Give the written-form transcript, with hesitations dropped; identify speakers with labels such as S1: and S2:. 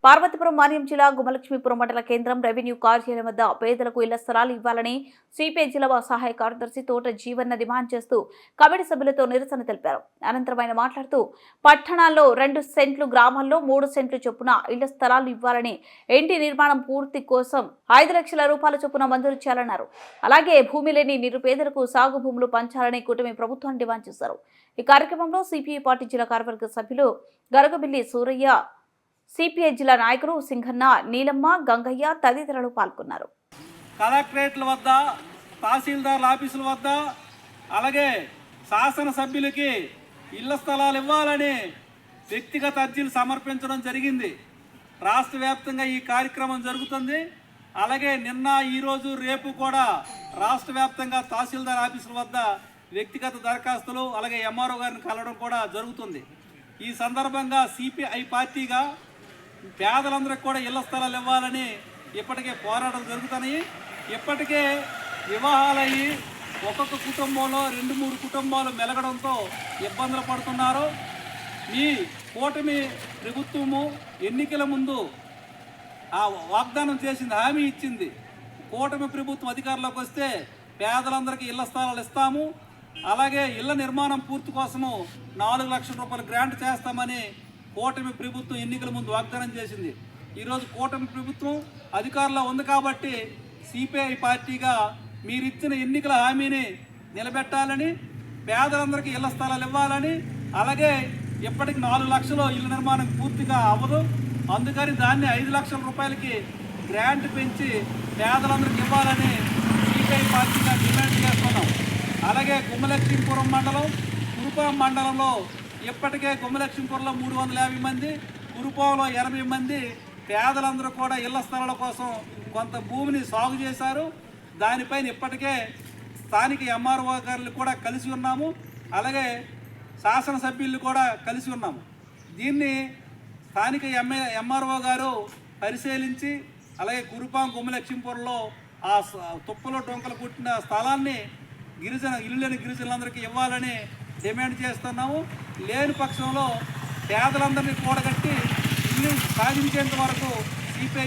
S1: పార్వతీపురం మాన్యం జిల్లా గుమలక్ష్మీపురం మండల కేంద్రం రెవెన్యూ కార్యాలయం వద్ద పేదలకు ఇళ్ల స్థలాలు ఇవ్వాలని సిపిఐ జిల్లా సహాయ కార్యదర్శి తోట జీవన్న డిమాండ్ చేస్తూ కమిటీ సభ్యులతో నిరసన తెలిపారు. అనంతరం ఆయన మాట్లాడుతూ పట్టణాల్లో 2 సెంట్లు, గ్రామాల్లో 3 సెంట్లు చొప్పున ఇళ్ల స్థలాలు ఇవ్వాలని, ఇంటి నిర్మాణం పూర్తి కోసం 5 లక్షల రూపాయల చొప్పున మంజూరు చేయాలన్నారు. అలాగే భూమి లేని నిరుపేదలకు సాగు భూములు పంచాలని కూటమి ప్రభుత్వాన్ని డిమాండ్ చేశారు. ఈ కార్యక్రమంలో సిపిఐ పార్టీ జిల్లా కార్యవర్గ సభ్యులు గరగబిల్లి సూరయ్య, సిపిఐ జిల్లా నాయకులు సింగన్న, నీలమ్మ, గంగయ్య తదితరులు పాల్గొన్నారు.
S2: కలెక్టరేట్ల వద్ద, తహసీల్దార్ ఆఫీసుల వద్ద, అలాగే శాసనసభ్యులకి ఇళ్ల స్థలాలు ఇవ్వాలని వ్యక్తిగత అర్జీలు సమర్పించడం జరిగింది. రాష్ట్ర వ్యాప్తంగా ఈ కార్యక్రమం జరుగుతుంది. అలాగే నిన్న, ఈరోజు, రేపు కూడా రాష్ట్ర వ్యాప్తంగా తహసీల్దార్ ఆఫీసుల వద్ద వ్యక్తిగత దరఖాస్తులు, అలాగే ఎంఆర్ఓ గారిని కలవడం కూడా జరుగుతుంది. ఈ సందర్భంగా సిపిఐ పార్టీగా పేదలందరికీ కూడా ఇళ్ల స్థలాలు ఇవ్వాలని ఇప్పటికే పోరాటాలు జరుగుతున్నాయి. ఇప్పటికే వివాహాలయ్యి ఒక్కొక్క కుటుంబంలో 2-3 కుటుంబాలు మెలగడంతో ఇబ్బందులు పడుతున్నారు. ఈ కూటమి ప్రభుత్వము ఎన్నికల ముందు ఆ వాగ్దానం చేసింది, హామీ ఇచ్చింది. కూటమి ప్రభుత్వం అధికారంలోకి వస్తే పేదలందరికీ ఇళ్ల స్థలాలు ఇస్తాము, అలాగే ఇళ్ల నిర్మాణం పూర్తి కోసము 4 లక్షల రూపాయలు గ్రాంట్ చేస్తామని కూటమి ప్రభుత్వం ఎన్నికల ముందు వాగ్దానం చేసింది. ఈరోజు కూటమి ప్రభుత్వం అధికారంలో ఉంది కాబట్టి సిపిఐ పార్టీగా మీరిచ్చిన ఎన్నికల హామీని నిలబెట్టాలని, పేదలందరికీ ఇళ్ల స్థలాలు ఇవ్వాలని, అలాగే ఇప్పటికి 4 లక్షలు ఇళ్ల నిర్మాణం పూర్తిగా అవ్వదు, అందుకని దాన్ని 5 లక్షల రూపాయలకి గ్రాంట్ పెంచి పేదలందరికీ ఇవ్వాలని సిపిఐ పార్టీగా డిమాండ్ చేస్తున్నాం. అలాగే గుమలక్ష్మీపురం మండలం, కురుపాం మండలంలో ఇప్పటికే గుమలక్ష్మీపురంలో 350 మంది, కురుపాంలో 80 మంది పేదలందరూ కూడా ఇళ్ల స్థలాల కోసం కొంత భూమిని సాగు చేశారు. దానిపైన ఇప్పటికే స్థానిక ఎంఆర్ఓ గారులు కూడా కలిసి ఉన్నాము, అలాగే శాసనసభ్యులు కూడా కలిసి ఉన్నాము. దీన్ని స్థానిక ఎంఆర్ఓ గారు పరిశీలించి, అలాగే కురుపాం, గుమలక్ష్మీపురంలో ఆ తుప్పలు డొంకలు పుట్టిన స్థలాన్ని ఇల్లు లేని గిరిజనులందరికీ ఇవ్వాలని డిమాండ్ చేస్తున్నాము. లేని పక్షంలో పేదలందరినీ కూడగట్టి ఇల్లు సాధించేంత వరకు సిపిఐ